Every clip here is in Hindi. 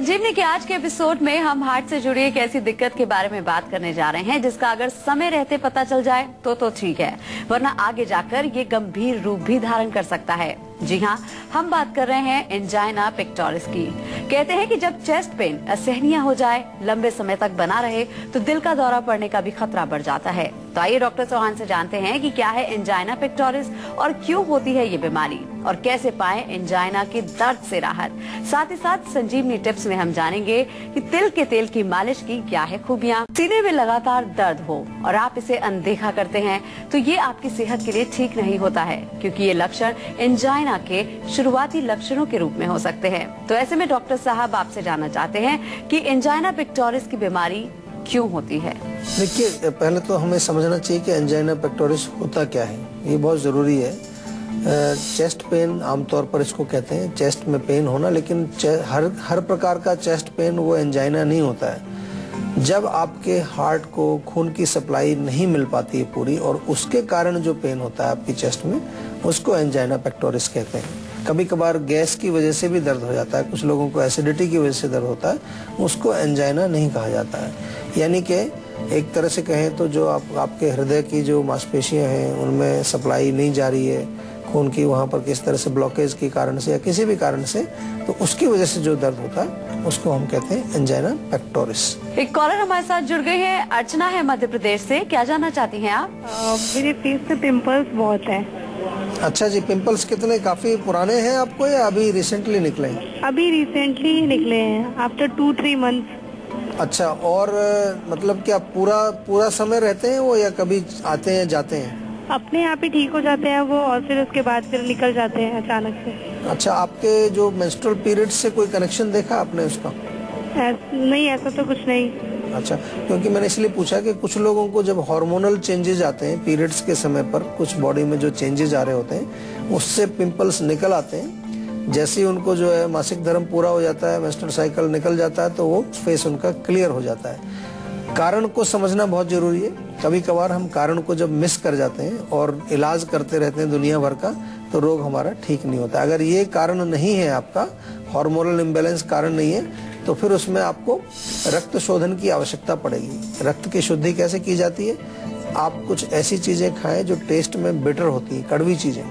संजीवनी के आज के एपिसोड में हम हार्ट से जुड़ी एक ऐसी दिक्कत के बारे में बात करने जा रहे हैं जिसका अगर समय रहते पता चल जाए तो ठीक है, वरना आगे जाकर ये गंभीर रूप भी धारण कर सकता है। जी हाँ, हम बात कर रहे हैं एंजाइना पेक्टोरिस की। कहते हैं कि जब चेस्ट पेन असहनीय हो जाए, लंबे समय तक बना रहे, तो दिल का दौरा पड़ने का भी खतरा बढ़ जाता है। तो आइए डॉक्टर चौहान से जानते हैं कि क्या है एंजाइना पेक्टोरिस और क्यों होती है ये बीमारी और कैसे पाएं एंजाइना के दर्द से राहत। साथ ही साथ संजीवनी टिप्स में हम जानेंगे कि तिल के तेल की मालिश की क्या है खूबियाँ। सीने में लगातार दर्द हो और आप इसे अनदेखा करते हैं तो ये आपकी सेहत के लिए ठीक नहीं होता है, क्योंकि ये लक्षण एंजाइना के शुरुआती लक्षणों के रूप में हो सकते हैं। तो ऐसे में डॉक्टर साहब आपसे जानना चाहते हैं कि एंजाइना पेक्टोरिस की बीमारी क्यों होती है। देखिए, पहले तो हमें समझना चाहिए कि एंजाइना पेक्टोरिस होता क्या है, ये बहुत जरूरी है। चेस्ट पेन आमतौर पर इसको कहते हैं, चेस्ट में पेन होना, लेकिन हर प्रकार का चेस्ट पेन वो एंजाइना नहीं होता है। जब आपके हार्ट को खून की सप्लाई नहीं मिल पाती है पूरी और उसके कारण जो पेन होता है आपकी चेस्ट में, उसको एंजाइना पेक्टोरिस कहते हैं। कभी कभार गैस की वजह से भी दर्द हो जाता है, कुछ लोगों को एसिडिटी की वजह से दर्द होता है, उसको एंजाइना नहीं कहा जाता है। यानी कि एक तरह से कहें तो जो आपके हृदय की जो मांसपेशियां हैं उनमें सप्लाई नहीं जा रही है खून की, वहाँ पर किस तरह से ब्लॉकेज के कारण से या किसी भी कारण से, तो उसकी वजह से जो दर्द होता है उसको हम कहते हैं एंजाइना पेक्टोरिस। एक कॉलर हमारे साथ जुड़ गए हैं, अर्चना है मध्य प्रदेश से। क्या जानना चाहती हैं आप? मेरे फेस पे पिंपल्स बहुत है। अच्छा जी, पिंपल्स कितने काफी पुराने हैं आपको या अभी रिसेंटली निकले हैं? अभी रिसेंटली निकले हैं, आफ्टर 2-3 मंथ। अच्छा, और मतलब क्या पूरा समय रहते हैं वो या कभी आते हैं जाते हैं? अपने आप ही ठीक हो जाते हैं वो और फिर उसके बाद फिर निकल जाते हैं अचानक से। अच्छा, आपके जो मेंस्ट्रुअल पीरियड से कोई कनेक्शन देखा आपने उसका? नहीं, ऐसा तो कुछ नहीं। अच्छा, क्योंकि मैंने इसलिए पूछा कि कुछ लोगों को जब हार्मोनल चेंजेस आते हैं पीरियड्स के समय पर, कुछ बॉडी में जो चेंजेस आ रहे होते हैं उससे पिंपल्स निकल आते हैं। जैसे ही उनको जो है मासिक धर्म पूरा हो जाता है, मेंस्ट्रुअल साइकिल निकल जाता है, तो वो फेस उनका क्लियर हो जाता है। कारण को समझना बहुत जरूरी है। कभी कभार हम कारण को जब मिस कर जाते हैं और इलाज करते रहते हैं दुनिया भर का, तो रोग हमारा ठीक नहीं होता। अगर ये कारण नहीं है, आपका हार्मोनल इम्बैलेंस कारण नहीं है, तो फिर उसमें आपको रक्त शोधन की आवश्यकता पड़ेगी। रक्त की शुद्धि कैसे की जाती है? आप कुछ ऐसी चीजें खाएं जो टेस्ट में बिटर होती है, कड़वी चीजें।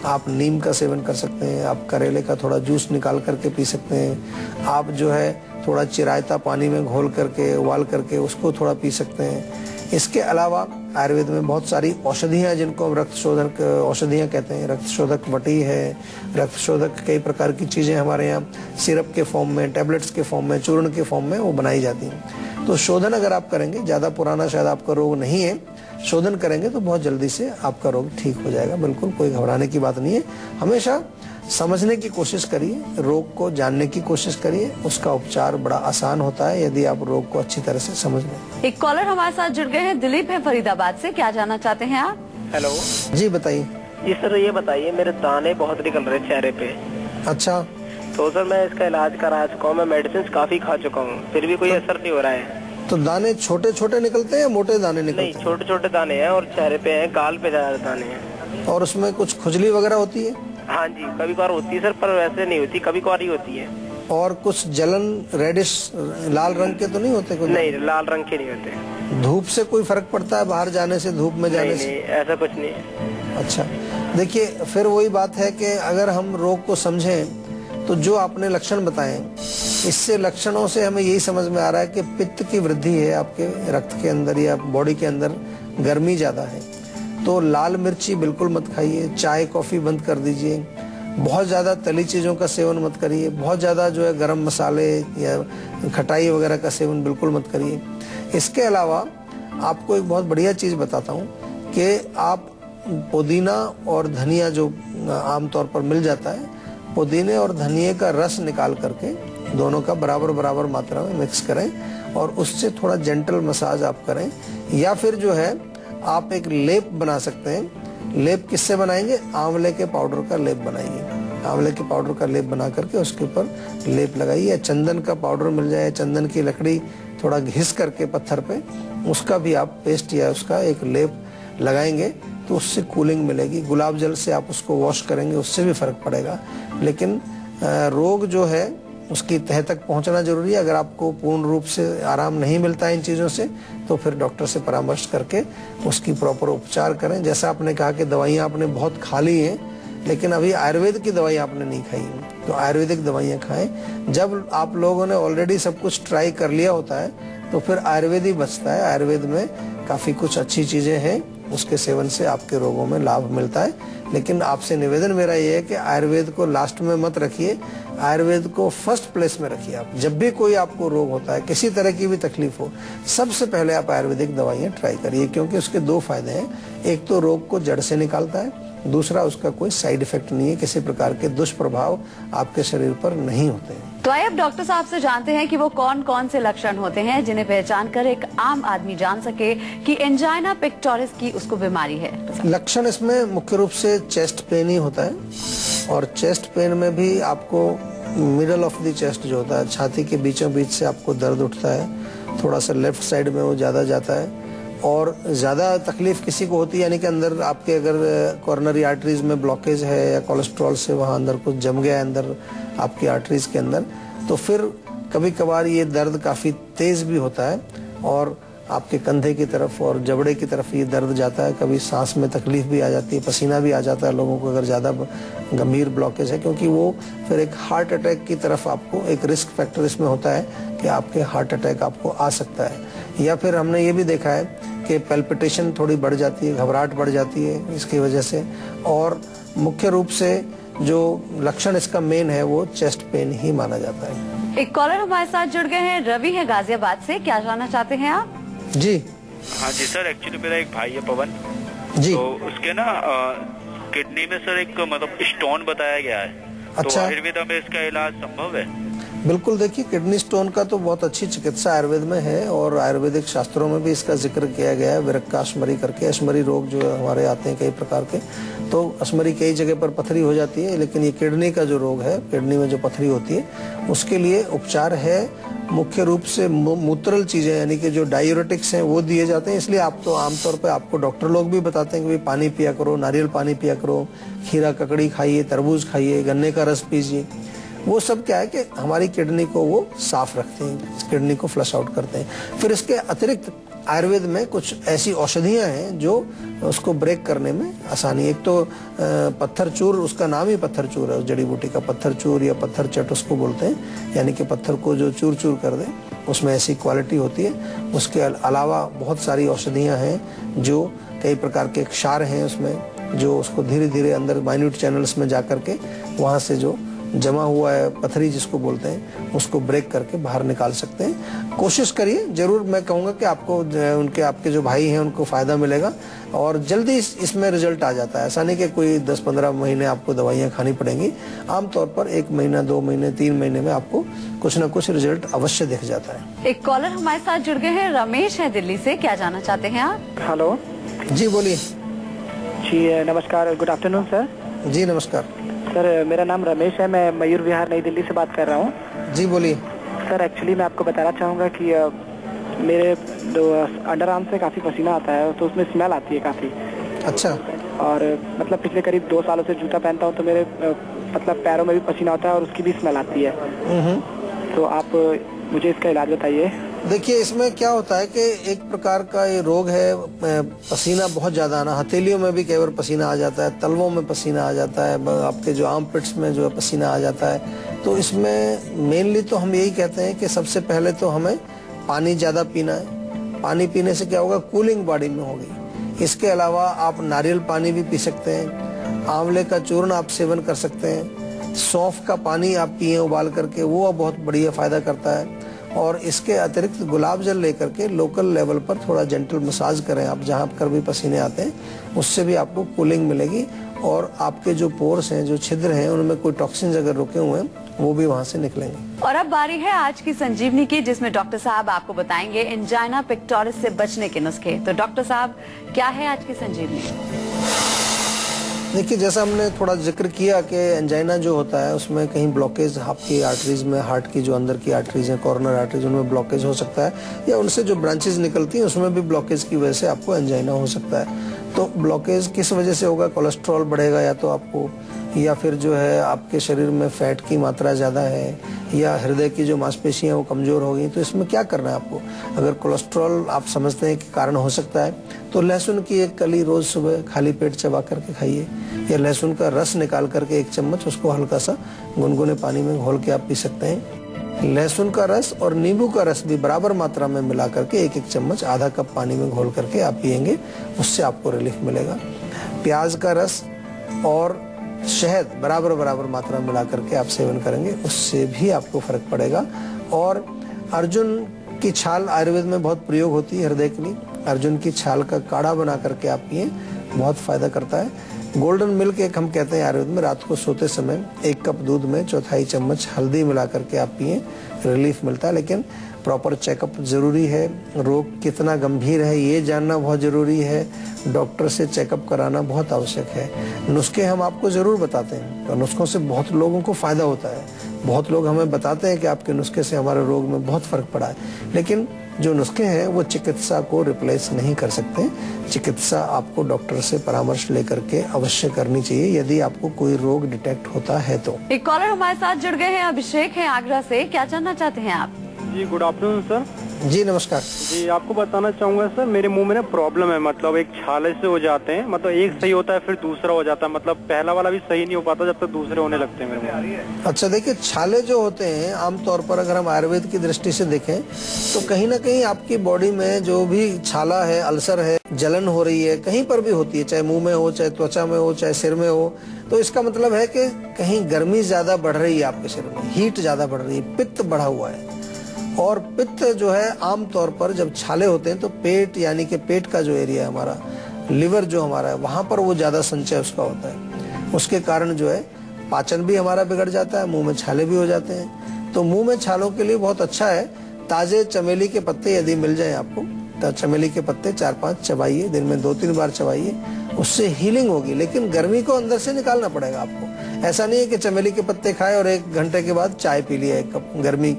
आप नीम का सेवन कर सकते हैं, आप करेले का थोड़ा जूस निकाल करके पी सकते हैं, आप जो है थोड़ा चिरायता पानी में घोल करके उबाल करके उसको थोड़ा पी सकते हैं। इसके अलावा आयुर्वेद में बहुत सारी औषधियाँ हैं जिनको हम रक्त शोधक औषधियाँ कहते हैं। रक्त शोधक वटी है, रक्त शोधक कई प्रकार की चीजें हमारे यहाँ सिरप के फॉर्म में, टैबलेट्स के फॉर्म में, चूर्ण के फॉर्म में वो बनाई जाती हैं। तो शोधन अगर आप करेंगे, ज्यादा पुराना शायद आपका रोग नहीं है, शोधन करेंगे तो बहुत जल्दी से आपका रोग ठीक हो जाएगा। बिल्कुल कोई घबराने की बात नहीं है। हमेशा समझने की कोशिश करिए, रोग को जानने की कोशिश करिए, उसका उपचार बड़ा आसान होता है यदि आप रोग को अच्छी तरह से समझ लें। एक कॉलर हमारे साथ जुड़ गए हैं, दिलीप है फरीदाबाद से। क्या जानना चाहते हैं आप? हेलो जी, बताइए। जी सर, ये बताइए, मेरे दाने बहुत निकल रहे चेहरे पे। अच्छा, तो सर मैं इसका इलाज करा चुका हूँ, मैं मेडिसिन काफी खा चुका हूँ, फिर भी कोई असर नहीं हो रहा है। तो दाने छोटे छोटे निकलते हैं या मोटे दाने निकलते हैं? नहीं, छोटे छोटे दाने हैं और चेहरे पे हैं, गाल पे ज्यादा दाने हैं। और उसमें कुछ खुजली वगैरह होती है? हाँ जी, कभी कभार होती है सर, पर वैसे नहीं होती, कभी कभार ही होती है। और कुछ जलन, रेडिश, लाल रंग के तो नहीं होते? कुछ नहीं, लाल रंग के नहीं होते। धूप से कोई फर्क पड़ता है बाहर जाने से, धूप में जाने से? नहीं, ऐसा कुछ नहीं। अच्छा, देखिए फिर वही बात है कि अगर हम रोग को समझें तो जो आपने लक्षण बताए, इससे लक्षणों से हमें यही समझ में आ रहा है कि पित्त की वृद्धि है आपके रक्त के अंदर या बॉडी के अंदर, गर्मी ज्यादा है। तो लाल मिर्ची बिल्कुल मत खाइए, चाय कॉफी बंद कर दीजिए, बहुत ज्यादा तली चीजों का सेवन मत करिए, बहुत ज्यादा जो है गरम मसाले या खटाई वगैरह का सेवन बिल्कुल मत करिए। इसके अलावा आपको एक बहुत बढ़िया चीज बताता हूँ कि आप पुदीना और धनिया जो आमतौर पर मिल जाता है, पुदीने और धनिए का रस निकाल करके दोनों का बराबर बराबर मात्रा में मिक्स करें और उससे थोड़ा जेंटल मसाज आप करें। या फिर जो है आप एक लेप बना सकते हैं। लेप किससे बनाएंगे? आंवले के पाउडर का लेप बनाइए। आंवले के पाउडर का लेप बना करके उसके ऊपर लेप लगाइए। चंदन का पाउडर मिल जाए, चंदन की लकड़ी थोड़ा घिस करके पत्थर पे, उसका भी आप पेस्ट या उसका एक लेप लगाएंगे तो उससे कूलिंग मिलेगी। गुलाब जल से आप उसको वॉश करेंगे, उससे भी फर्क पड़ेगा। लेकिन रोग जो है उसकी तह तक पहुंचना जरूरी है। अगर आपको पूर्ण रूप से आराम नहीं मिलता है इन चीज़ों से, तो फिर डॉक्टर से परामर्श करके उसकी प्रॉपर उपचार करें। जैसा आपने कहा कि दवाइयाँ आपने बहुत खा ली हैं, लेकिन अभी आयुर्वेद की दवाई आपने नहीं खाई, तो आयुर्वेदिक दवाइयाँ खाएं। जब आप लोगों ने ऑलरेडी सब कुछ ट्राई कर लिया होता है, तो फिर आयुर्वेद ही बचता है। आयुर्वेद में काफ़ी कुछ अच्छी चीज़ें हैं, उसके सेवन से आपके रोगों में लाभ मिलता है। लेकिन आपसे निवेदन मेरा ये है कि आयुर्वेद को लास्ट में मत रखिए, आयुर्वेद को फर्स्ट प्लेस में रखिए। आप जब भी कोई आपको रोग होता है, किसी तरह की भी तकलीफ हो, सबसे पहले आप आयुर्वेदिक दवाइयाँ ट्राई करिए, क्योंकि उसके दो फायदे हैं। एक तो रोग को जड़ से निकालता है, दूसरा उसका कोई साइड इफेक्ट नहीं है, किसी प्रकार के दुष्प्रभाव आपके शरीर पर नहीं होते हैं। तो आइए अब डॉक्टर साहब से जानते हैं कि वो कौन कौन से लक्षण होते हैं जिन्हें पहचान कर एक आम आदमी जान सके कि एंजाइना पेक्टोरिस की उसको बीमारी है। लक्षण इसमें मुख्य रूप से चेस्ट पेन ही होता है, और चेस्ट पेन में भी आपको मिडल ऑफ द चेस्ट जो होता है, छाती के बीचों बीच से आपको दर्द उठता है, थोड़ा सा लेफ्ट साइड में वो ज्यादा जाता है, और ज्यादा तकलीफ किसी को होती है, यानी कि अंदर आपके अगर कॉर्नरी आर्टरीज में ब्लॉकेज है या कोलेस्ट्रॉल से वहाँ अंदर कुछ जम गया है अंदर आपकी आर्टरीज के अंदर, तो फिर कभी कभार ये दर्द काफी तेज भी होता है और आपके कंधे की तरफ और जबड़े की तरफ ये दर्द जाता है। कभी सांस में तकलीफ भी आ जाती है, पसीना भी आ जाता है लोगों को अगर ज्यादा गंभीर ब्लॉकेज है, क्योंकि वो फिर एक हार्ट अटैक की तरफ आपको एक रिस्क फैक्टर इसमें होता है कि आपके हार्ट अटैक आपको आ सकता है। या फिर हमने ये भी देखा है कि पैल्पिटेशन थोड़ी बढ़ जाती है, घबराहट बढ़ जाती है इसकी वजह से। और मुख्य रूप से जो लक्षण इसका मेन है वो चेस्ट पेन ही माना जाता है। एक कॉलर हमारे साथ जुड़ गए हैं, रवि है गाजियाबाद से। क्या जानना चाहते हैं आप? जी हाँ जी सर, एक्चुअली मेरा एक भाई है पवन जी, तो उसके ना किडनी में सर एक मतलब स्टोन बताया गया है। अच्छा। तो आयुर्वेदा में इसका इलाज संभव है? बिल्कुल, देखिए किडनी स्टोन का तो बहुत अच्छी चिकित्सा आयुर्वेद में है और आयुर्वेदिक शास्त्रों में भी इसका जिक्र किया गया है। विरक्काश्मरी करके, अश्मरी रोग जो हमारे आते हैं कई प्रकार के, तो अश्मरी कई जगह पर पथरी हो जाती है, लेकिन ये किडनी का जो रोग है, किडनी में जो पथरी होती है, उसके लिए उपचार है। मुख्य रूप से मूत्रल चीजें यानी कि जो डायूरेटिक्स हैं वो दिए जाते हैं। इसलिए आप तो आमतौर पर आपको डॉक्टर लोग भी बताते हैं कि भाई पानी पिया करो, नारियल पानी पिया करो, खीरा ककड़ी खाइए, तरबूज खाइए, गन्ने का रस पीजिए। वो सब क्या है कि हमारी किडनी को वो साफ रखते हैं, किडनी को फ्लश आउट करते हैं। फिर इसके अतिरिक्त आयुर्वेद में कुछ ऐसी औषधियां हैं जो उसको ब्रेक करने में आसानी। एक तो पत्थर चूर, उसका नाम ही पत्थर चूर है, उस जड़ी बूटी का पत्थर चूर या पत्थर चट उसको बोलते हैं, यानी कि पत्थर को जो चूर चूर कर दे, उसमें ऐसी क्वालिटी होती है। उसके अलावा बहुत सारी औषधियां हैं जो कई प्रकार के क्षार हैं उसमें, जो उसको धीरे धीरे अंदर माइन्यूट चैनल्स में जा करके वहां से जो जमा हुआ है पथरी जिसको बोलते हैं, उसको ब्रेक करके बाहर निकाल सकते हैं। कोशिश करिए जरूर, मैं कहूँगा कि आपको आपके जो भाई हैं उनको फायदा मिलेगा और जल्दी इसमें रिजल्ट आ जाता है। ऐसा नहीं कि कोई 10-15 महीने आपको दवाइयाँ खानी पड़ेंगी। आमतौर पर 1 महीना, 2 महीने, 3 महीने में आपको कुछ न कुछ रिजल्ट अवश्य दिख जाता है। एक कॉलर हमारे साथ जुड़ गए हैं, रमेश है दिल्ली से। क्या जानना चाहते हैं आप? हेलो जी बोलिए। जी नमस्कार, गुड आफ्टरनून सर। जी नमस्कार सर, मेरा नाम रमेश है, मैं मयूर विहार नई दिल्ली से बात कर रहा हूँ। जी बोलिए। सर एक्चुअली मैं आपको बताना चाहूँगा कि मेरे अंडर आर्म से काफ़ी पसीना आता है, तो उसमें स्मेल आती है काफ़ी। अच्छा। और मतलब पिछले करीब 2 सालों से जूता पहनता हूँ तो मेरे मतलब पैरों में भी पसीना आता है और उसकी भी स्मेल आती है। तो आप मुझे इसका इलाज बताइए। देखिए इसमें क्या होता है कि एक प्रकार का ये रोग है, पसीना बहुत ज्यादा आना। हथेलियों में भी कई बार पसीना आ जाता है, तलवों में पसीना आ जाता है, आपके जो आर्म पिट्स में जो है पसीना आ जाता है। तो इसमें मेनली तो हम यही कहते हैं कि सबसे पहले तो हमें पानी ज्यादा पीना है। पानी पीने से क्या होगा, कूलिंग बॉडी में होगी। इसके अलावा आप नारियल पानी भी पी सकते हैं, आंवले का चूर्ण आप सेवन कर सकते हैं, सौंफ का पानी आप पिए उबाल करके, वो बहुत बढ़िया फायदा करता है। और इसके अतिरिक्त गुलाब जल लेकर के लोकल लेवल पर थोड़ा जेंटल मसाज करें आप, जहाँ पर भी पसीने आते हैं, उससे भी आपको कूलिंग मिलेगी और आपके जो पोर्स हैं, जो छिद्र हैं, उनमें कोई टॉक्सिन्स अगर रुके हुए हैं वो भी वहाँ से निकलेंगे। और अब बारी है आज की संजीवनी की, जिसमें डॉक्टर साहब आपको बताएंगे एंजाइना पेक्टोरिस से बचने के नुस्खे। तो डॉक्टर साहब, क्या है आज की संजीवनी? देखिए जैसा हमने थोड़ा जिक्र किया कि एंजाइना जो होता है उसमें कहीं ब्लॉकेज आपकी आर्टरीज में, हार्ट की जो अंदर की आर्टरीज हैं, कॉर्नर आर्टरीज, उनमें ब्लॉकेज हो सकता है, या उनसे जो ब्रांचेज निकलती हैं उसमें भी ब्लॉकेज की वजह से आपको एंजाइना हो सकता है। तो ब्लॉकेज किस वजह से होगा? कोलेस्ट्रॉल बढ़ेगा, या तो आपको या फिर जो है आपके शरीर में फैट की मात्रा ज़्यादा है, या हृदय की जो मांसपेशियां वो कमज़ोर हो गई, तो इसमें क्या करना है आपको? अगर कोलेस्ट्रॉल आप समझते हैं कि कारण हो सकता है, तो लहसुन की एक कली रोज़ सुबह खाली पेट चबा करके खाइए, या लहसुन का रस निकाल करके 1 चम्मच उसको हल्का सा गुनगुने पानी में घोल के आप पी सकते हैं। लहसुन का रस और नींबू का रस भी बराबर मात्रा में मिला करके 1-1 चम्मच आधा कप पानी में घोल करके आप पिएंगे, उससे आपको रिलीफ मिलेगा। प्याज का रस और शहद बराबर मात्रा मिला करके आप सेवन करेंगे, उससे भी आपको फर्क पड़ेगा। और अर्जुन की छाल आयुर्वेद में बहुत प्रयोग होती है हृदय के लिए। अर्जुन की छाल का काढ़ा बना करके आप पिए, बहुत फायदा करता है। गोल्डन मिल्क एक हम कहते हैं आयुर्वेद में, रात को सोते समय 1 कप दूध में 1/4 चम्मच हल्दी मिला करके आप पिए, रिलीफ मिलता है। लेकिन प्रॉपर चेकअप जरूरी है, रोग कितना गंभीर है ये जानना बहुत जरूरी है, डॉक्टर से चेकअप कराना बहुत आवश्यक है। नुस्खे हम आपको जरूर बताते हैं और नुस्खों से बहुत लोगों को फायदा होता है। बहुत लोग हमें बताते हैं कि आपके नुस्खे से हमारे रोग में बहुत फर्क पड़ा है, लेकिन जो नुस्खे हैं वो चिकित्सा को रिप्लेस नहीं कर सकते। चिकित्सा आपको डॉक्टर से परामर्श लेकर के अवश्य करनी चाहिए यदि आपको कोई रोग डिटेक्ट होता है तो। एक कॉलर हमारे साथ जुड़ गए हैं, अभिषेक है आगरा से, क्या जानना चाहते हैं आप? जी गुड आफ्टरनून सर। जी नमस्कार। जी आपको बताना चाहूंगा सर, मेरे मुंह में ना प्रॉब्लम है, मतलब एक छाले से हो जाते हैं, मतलब एक सही होता है फिर दूसरा हो जाता है, मतलब पहला वाला भी सही नहीं हो पाता जब तक दूसरे होने लगते हैं मेरे मुंह में। अच्छा देखिए, छाले जो होते हैं आमतौर पर अगर हम आयुर्वेद की दृष्टि से देखें तो कहीं ना कहीं आपकी बॉडी में जो भी छाला है, अल्सर है, जलन हो रही है, कहीं पर भी होती है, चाहे मुंह में हो, चाहे त्वचा में हो, चाहे सिर में हो, तो इसका मतलब है कि कहीं गर्मी ज्यादा बढ़ रही है आपके शरीर में, हीट ज्यादा बढ़ रही है, पित्त बढ़ा हुआ है। और पित्त जो है आमतौर पर जब छाले होते हैं तो पेट यानी कि पेट का जो एरिया है हमारा, लिवर जो हमारा है, वहां पर वो ज्यादा संचय उसका होता है। उसके कारण जो है पाचन भी हमारा बिगड़ जाता है, मुंह में छाले भी हो जाते हैं। तो मुंह में छालों के लिए बहुत अच्छा है ताजे चमेली के पत्ते यदि मिल जाए आपको, तो चमेली के पत्ते 4-5 चबाइए, दिन में 2-3 बार चबाइए, उससे हीलिंग होगी। लेकिन गर्मी को अंदर से निकालना पड़ेगा आपको। ऐसा नहीं है कि चमेली के पत्ते खाए और 1 घंटे के बाद चाय पी लिया 1 कप गर्मी,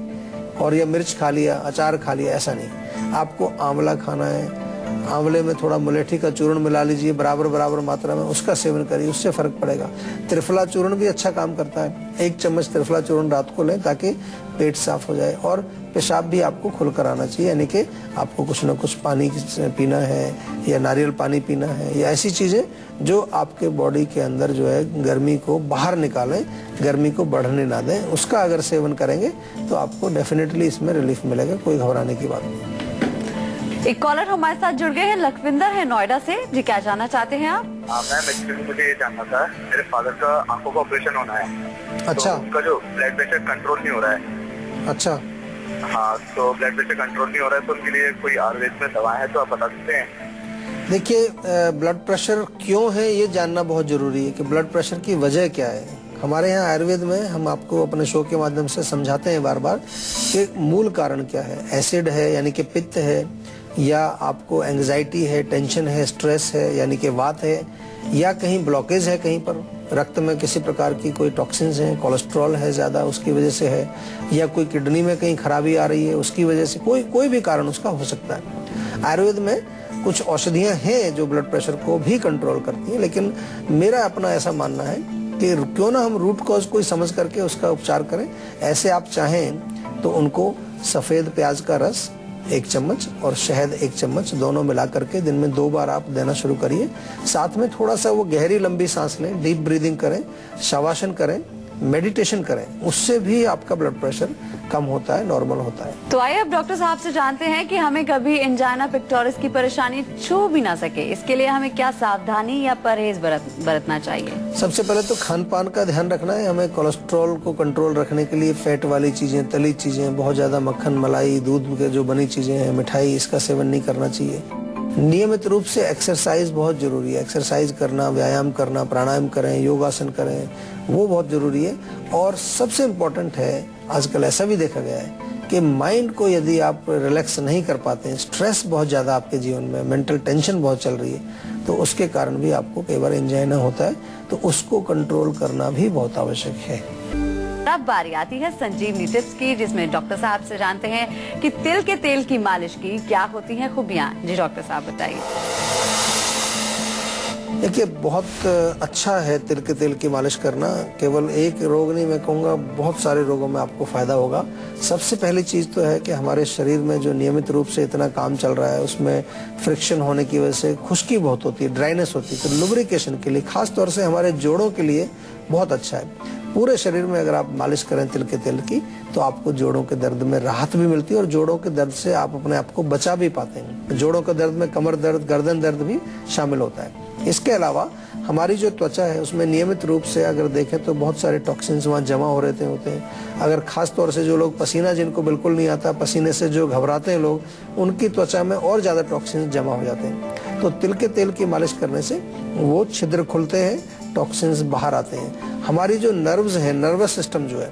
और या मिर्च खा लिया, अचार खा लिया, ऐसा नहीं। आपको आंवला खाना है, आंवले में थोड़ा मुलेठी का चूर्ण मिला लीजिए बराबर मात्रा में, उसका सेवन करिए, उससे फर्क पड़ेगा। त्रिफला चूर्ण भी अच्छा काम करता है, 1 चम्मच त्रिफला चूर्ण रात को लें ताकि पेट साफ हो जाए। और पेशाब भी आपको खुलकर आना चाहिए, यानी कि आपको कुछ न कुछ पानी पीना है, या नारियल पानी पीना है, या ऐसी चीजें जो आपके बॉडी के अंदर जो है गर्मी को बाहर निकालें, गर्मी को बढ़ने ना दें, उसका अगर सेवन करेंगे तो आपको डेफिनेटली इसमें रिलीफ मिलेगा, कोई घबराने की बात नहीं। एक कॉलर हमारे साथ जुड़ गए हैं, लखविंदर है नोएडा से। जी क्या जानना चाहते हैं आप? मैम एक्चुअली मुझे ये जानना था, मेरे फादर का आंखों का ऑपरेशन होना है। अच्छा। तो उनका जो ब्लड प्रेशर कंट्रोल नहीं हो रहा है। अच्छा। हाँ, तो ब्लड प्रेशर कंट्रोल नहीं हो रहा है, तो उनके लिए कोई आयुर्वेद में दवा है तो आप बता सकते हैं? देखिए, ब्लड प्रेशर क्यों है ये जानना बहुत जरूरी है कि ब्लड प्रेशर की वजह क्या है। हमारे यहाँ आयुर्वेद में हम आपको अपने शो के माध्यम से समझाते हैं बार बार कि मूल कारण क्या है। एसिड है यानी कि पित्त है, या आपको एंजाइटी है, टेंशन है, स्ट्रेस है यानी कि वात है, या कहीं ब्लॉकेज है, कहीं पर रक्त में किसी प्रकार की कोई टॉक्सिन्स हैं, कोलेस्ट्रॉल है ज्यादा उसकी वजह से है, या कोई किडनी में कहीं खराबी आ रही है उसकी वजह से, कोई भी कारण उसका हो सकता है। आयुर्वेद में कुछ औषधियां हैं जो ब्लड प्रेशर को भी कंट्रोल करती हैं, लेकिन मेरा अपना ऐसा मानना है कि क्यों ना हम रूट कॉज कोई समझ करके उसका उपचार करें। ऐसे आप चाहें तो उनको सफेद प्याज का रस 1 चम्मच और शहद 1 चम्मच दोनों मिला करके दिन में 2 बार आप देना शुरू करिए। साथ में थोड़ा सा वो गहरी लंबी सांस लें, डीप ब्रीदिंग करें, शवासन करें, मेडिटेशन करें, उससे भी आपका ब्लड प्रेशर कम होता है, नॉर्मल होता है। तो आइए अब डॉक्टर साहब से जानते हैं कि हमें कभी एंजाइना पिक्टोरिस की परेशानी छू भी ना सके, इसके लिए हमें क्या सावधानी या परहेज बरतना चाहिए? सबसे पहले तो खान पान का ध्यान रखना है। हमें कोलेस्ट्रॉल को कंट्रोल रखने के लिए फैट वाली चीजें, तली चीजें, बहुत ज्यादा मक्खन, मलाई, दूध के जो बनी चीजें हैं, मिठाई, इसका सेवन नहीं करना चाहिए। नियमित रूप से एक्सरसाइज बहुत जरूरी है। एक्सरसाइज करना, व्यायाम करना, प्राणायाम करें, योगासन करें, वो बहुत जरूरी है। और सबसे इम्पोर्टेंट है, आजकल ऐसा भी देखा गया है कि माइंड को यदि आप रिलैक्स नहीं कर पाते हैं, स्ट्रेस बहुत ज्यादा आपके जीवन में, मेंटल टेंशन बहुत चल रही है, तो उसके कारण भी आपको कई बार एंजाइना होता है, तो उसको कंट्रोल करना भी बहुत आवश्यक है। अब बारी आती है संजीवनी टिप्स की, जिसमें डॉक्टर साहब से जानते हैं कि तिल के तेल की मालिश की क्या होती हैं खूबियां। जी डॉक्टर साहब बताइए। देखिए, बहुत अच्छा है तिल के तेल की मालिश करना। केवल एक रोग नहीं, मैं कहूँगा बहुत सारे रोगों में आपको फायदा होगा। सबसे पहली चीज़ तो है कि हमारे शरीर में जो नियमित रूप से इतना काम चल रहा है उसमें फ्रिक्शन होने की वजह से खुश्की बहुत होती है, ड्राइनेस होती है। तो लुब्रिकेशन के लिए, खास तौर से हमारे जोड़ों के लिए बहुत अच्छा है। पूरे शरीर में अगर आप मालिश करें तिल के तेल की तो आपको जोड़ों के दर्द में राहत भी मिलती है और जोड़ों के दर्द से आप अपने आप को बचा भी पाते हैं। जोड़ों के दर्द में कमर दर्द, गर्दन दर्द भी शामिल होता है। इसके अलावा हमारी जो त्वचा है उसमें नियमित रूप से अगर देखें तो बहुत सारे टॉक्सिन्स वहाँ जमा हो रहते होते हैं। अगर खास तौर से जो लोग पसीना जिनको बिल्कुल नहीं आता, पसीने से जो घबराते हैं लोग, उनकी त्वचा में और ज़्यादा टॉक्सिन्स जमा हो जाते हैं। तो तिल के तेल की मालिश करने से वो छिद्र खुलते हैं, टॉक्सिन्स बाहर आते हैं। हमारी जो नर्व्स है, नर्वस सिस्टम जो है,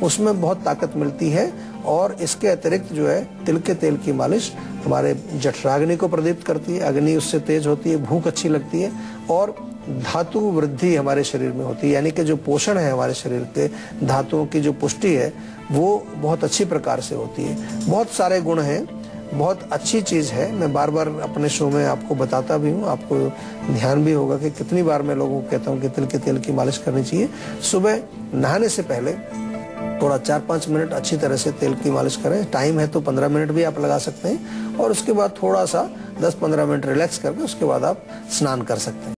उसमें बहुत ताकत मिलती है। और इसके अतिरिक्त जो है तिल के तेल की मालिश हमारे जठराग्नि को प्रदीप्त करती है, अग्नि उससे तेज होती है, भूख अच्छी लगती है और धातु वृद्धि हमारे शरीर में होती है। यानी कि जो पोषण है हमारे शरीर के, धातुओं की जो पुष्टि है वो बहुत अच्छी प्रकार से होती है। बहुत सारे गुण हैं, बहुत अच्छी चीज़ है। मैं बार बार अपने शो में आपको बताता भी हूँ, आपको ध्यान भी होगा कि कितनी बार मैं लोगों को कहता हूँ कि तिल के तेल की मालिश करनी चाहिए। सुबह नहाने से पहले थोड़ा 4-5 मिनट अच्छी तरह से तेल की मालिश करें। टाइम है तो 15 मिनट भी आप लगा सकते हैं और उसके बाद थोड़ा सा 10-15 मिनट रिलैक्स करके उसके बाद आप स्नान कर सकते हैं।